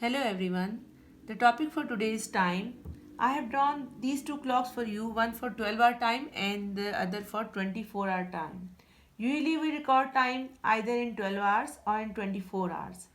Hello everyone. The topic for today is time. I have drawn these two clocks for you, one for 12-hour time and the other for 24-hour time. Usually we record time either in 12 hours or in 24 hours.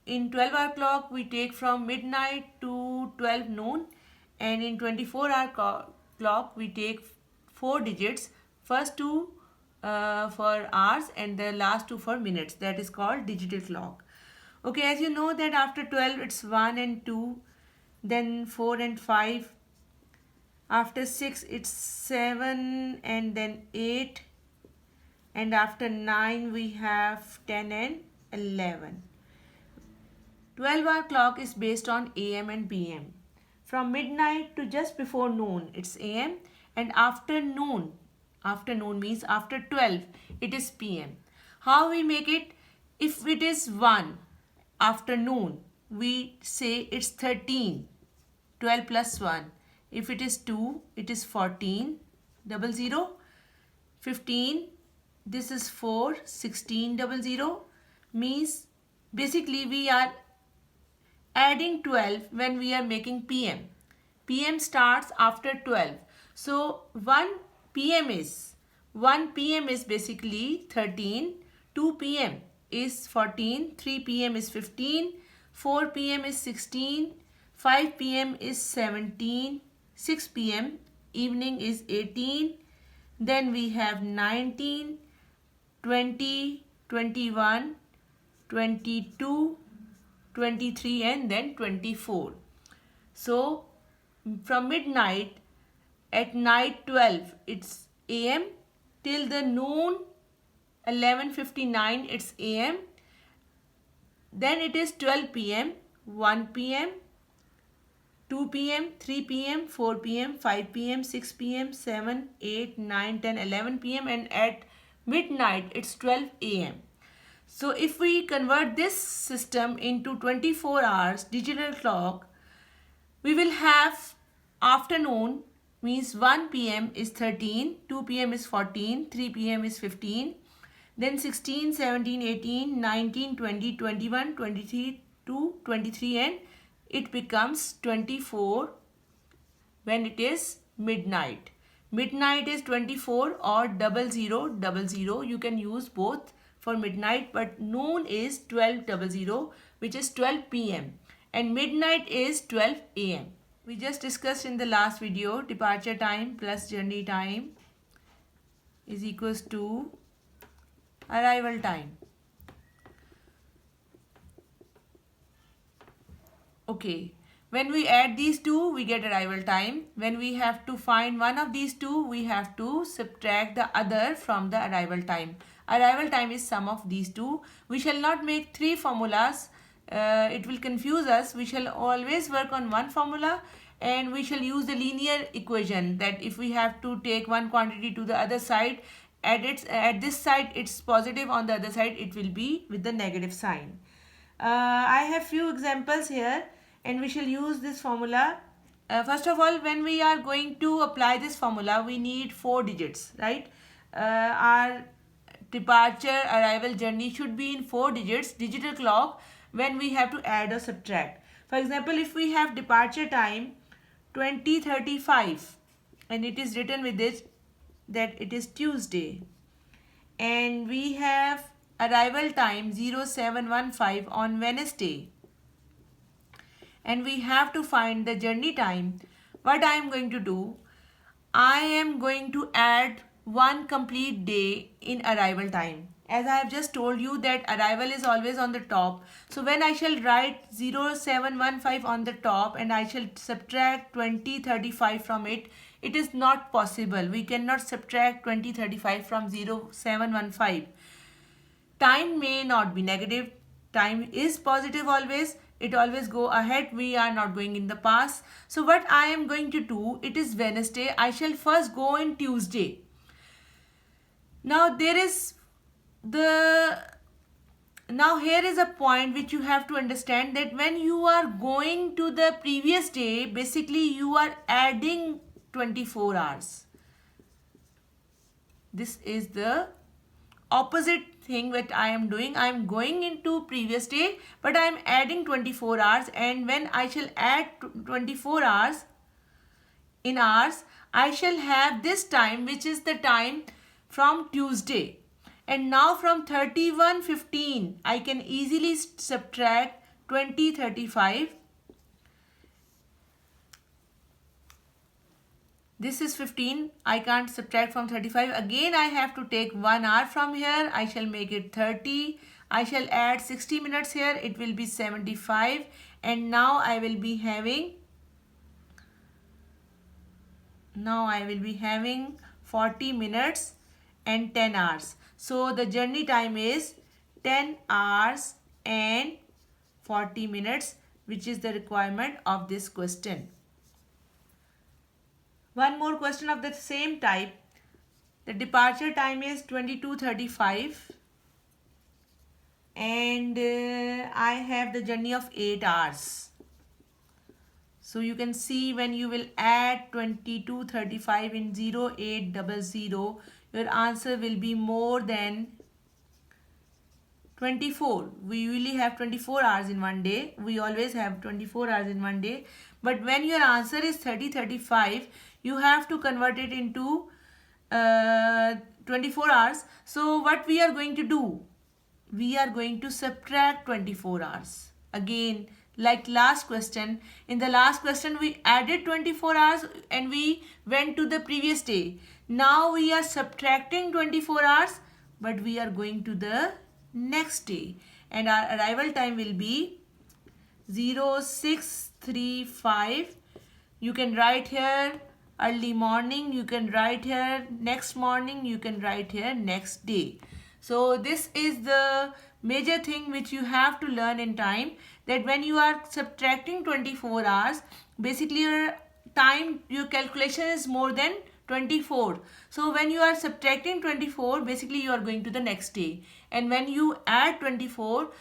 In 12-hour clock we take from midnight to 12 noon, and in 24-hour clock we take 4 digits, first two for hours and the last two for minutes. That is called digital clock. Okay, as you know that after 12 it's 1 and 2, then 4 and 5. After 6 it's 7 and then 8. And after 9 we have 10 and 11. 12-hour clock is based on AM and PM. From midnight to just before noon it's AM, and afternoon means after 12 it is PM. How we make it? If it is 1 afternoon, we say it's 13, 12 plus 1. If it is 2, it is 14, 00, 15, this is 4, 16, 00, means basically we are adding 12 when we are making PM. PM starts after 12. So 1 PM is basically 13, 2 PM is 14, 3 PM is 15, 4 PM is 16, 5 PM is 17, 6 PM evening is 18, then we have 19, 20, 21, 22, 23 and then 24. So from midnight at night 12 it's AM till the noon 11:59 it's AM. Then it is 12 PM, 1 PM, 2 PM, 3 PM, 4 PM, 5 PM, 6 PM, 7, 8, 9, 10, 11 PM, and at midnight it's 12 AM. So if we convert this system into 24 hours digital clock, we will have afternoon means 1 PM is 13, 2 PM is 14, 3 PM is 15, then 16, 17, 18, 19, 20, 21, 23 to 23, and it becomes 24 when it is midnight. Midnight is 24 or 0000. You can use both for midnight, but noon is 12:00, which is 12 PM, and midnight is 12 AM. We just discussed in the last video departure time plus journey time is equals to arrival time. Okay, when we add these two we get arrival time. When we have to find one of these two, we have to subtract the other from the arrival time. Arrival time is sum of these two. We shall not make three formulas. It will confuse us. We shall always work on one formula, and we shall use the linear equation that if we have to take one quantity to the other side, at this side it's positive, on the other side it will be with the negative sign. I have few examples here, and we shall use this formula. First of all, when we are going to apply this formula, we need 4 digits, right? Our departure, arrival, journey should be in 4 digits digital clock when we have to add or subtract. For example, if we have departure time 20:35 and it is written with this that it is Tuesday, and we have arrival time 07:15 on Wednesday, and we have to find the journey time, what I am going to do, I am going to add one complete day in arrival time. As I have just told you that arrival is always on the top. So when I shall write 07:15 on the top and I shall subtract 20:35 from it, it is not possible. We cannot subtract 20:35 from 07:15. Time may not be negative. Time is positive always. It always go ahead. We are not going in the past. So what I am going to do, it is Wednesday. I shall first go in Tuesday. Now here is a point which you have to understand, that when you are going to the previous day, basically you are adding 24 hours. This is the opposite thing what I am doing. I am going into previous day, but I am adding 24 hours, and when I shall add 24 hours in hours, I shall have this time, which is the time from Tuesday. And now from 31:15 I can easily subtract 20:35. This is 15. I can't subtract from 35. Again I have to take 1 hour from here. I shall make it 30. I shall add 60 minutes here. It will be 75. And now I will be having 40 minutes and 10 hours. So the journey time is 10 hours and 40 minutes, which is the requirement of this question. One more question of the same type. The departure time is 22:35 and I have the journey of 8 hours. So you can see when you will add 22:35 in 0800, your answer will be more than 24. We usually have 24 hours in one day. We always have 24 hours in one day. But when your answer is 30:35, you have to convert it into 24 hours. So what we are going to do? We are going to subtract 24 hours. Again, like last question. In the last question, we added 24 hours and we went to the previous day. Now we are subtracting 24 hours, but we are going to the next day. And our arrival time will be 0635. You can write here early morning, you can write here next morning, you can write here next day. So this is the major thing which you have to learn in time, that when you are subtracting 24 hours, basically your time, your calculation is more than 24. So when you are subtracting 24, basically you are going to the next day. And when you add 24,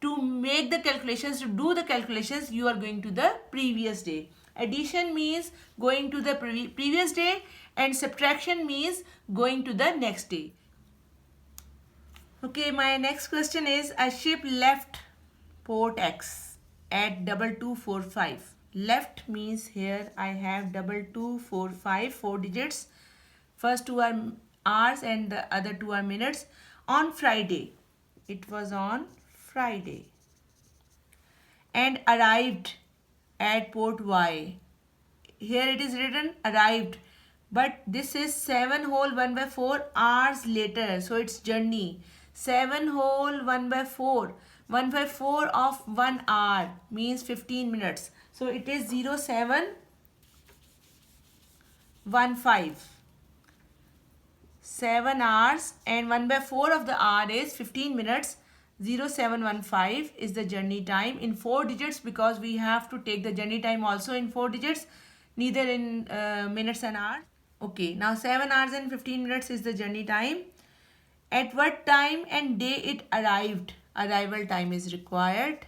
to make the calculations, to do the calculations, you are going to the previous day. Addition means going to the previous day and subtraction means going to the next day. Okay, my next question is, a ship left port X at 2245. Left means here I have 2245, 4 digits. First two are hours and the other two are minutes. On Friday. It was on Friday. And arrived at port Y. Here it is written arrived, but this is 7 whole 1/4 hours later, so it's journey. 7 whole 1/4, 1/4 of 1 hour means 15 minutes, so it is 0715. 7 hours and 1/4 of the hour is 15 minutes. 0715 is the journey time in 4 digits, because we have to take the journey time also in 4 digits, neither in minutes and hours. Okay, now 7 hours and 15 minutes is the journey time. At what time and day it arrived? Arrival time is required.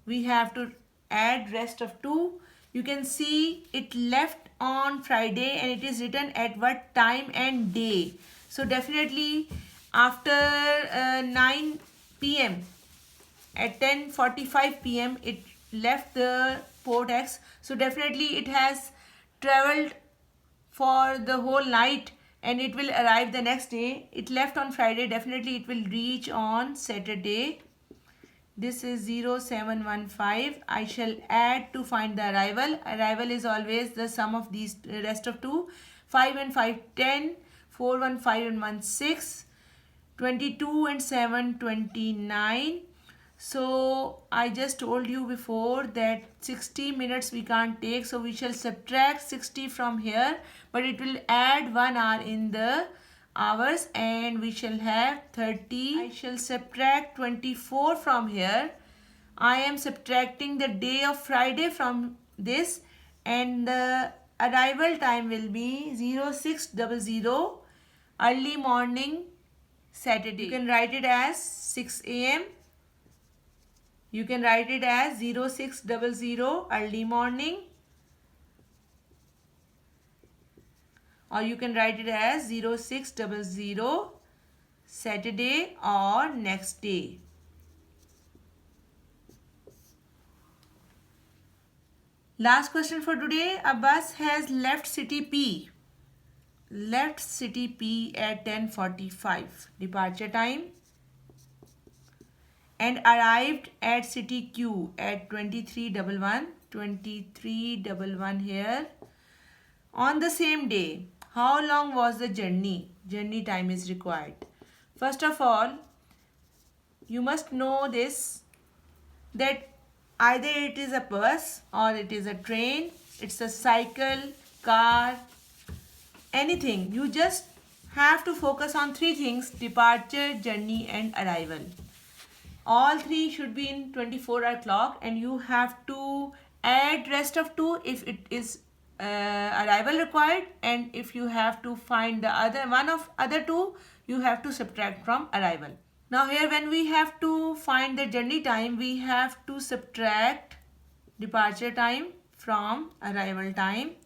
We have to add rest of 2. You can see it left on Friday and it is written at what time and day. So definitely after 9 p.m. at 10:45 p.m. it left the port X. So definitely it has traveled for the whole night and it will arrive the next day. It left on Friday, definitely it will reach on Saturday. This is 0715. I shall add to find the arrival. Arrival is always the sum of these rest of 2. 5 and 5, 10. 4, 1, 5 and 1, 6. 22 and 7, 29. So I just told you before that 60 minutes we can't take. So we shall subtract 60 from here. But it will add 1 hour in the hours and we shall have 30. I shall subtract 24 from here. I am subtracting the day of Friday from this and the arrival time will be 0600 early morning Saturday. You can write it as 6 a.m. You can write it as 0600 early morning. or you can write it as 0600 Saturday or next day. Last question for today. A bus has left city P. Left city P at 10:45 departure time and arrived at city Q at 23:11 here on the same day. How long was the journey? Journey time is required. First of all, you must know this, that either it is a bus or it is a train, it's a cycle, car, anything. You just have to focus on three things: departure, journey and arrival. All three should be in 24-hour clock, and you have to add rest of two if it is arrival required, and if you have to find the other two, you have to subtract from arrival. Now here, when we have to find the journey time, we have to subtract departure time from arrival time.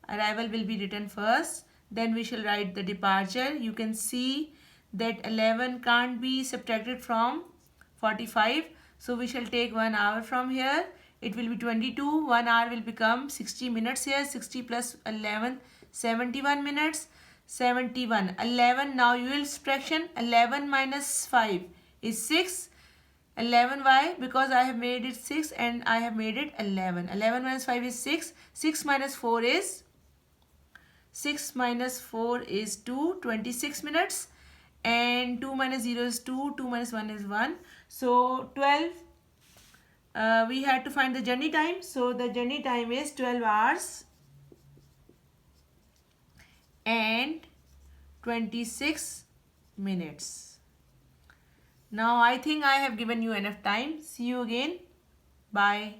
Arrival will be written first, then we shall write the departure. You can see that 11 can't be subtracted from 45, so we shall take 1 hour from here. It will be 22. 1 hour will become 60 minutes here. 60 plus 11, 71 minutes. 71. 11. Now you will subtraction. 11 minus 5 is 6. 11, why? Because I have made it 6 and I have made it 11. 11 minus 5 is 6. 6 minus 4 is 2. 26 minutes. And 2 minus 0 is 2. 2 minus 1 is 1. So 12. We had to find the journey time. So the journey time is 12 hours and 26 minutes. Now I think I have given you enough time. See you again. Bye.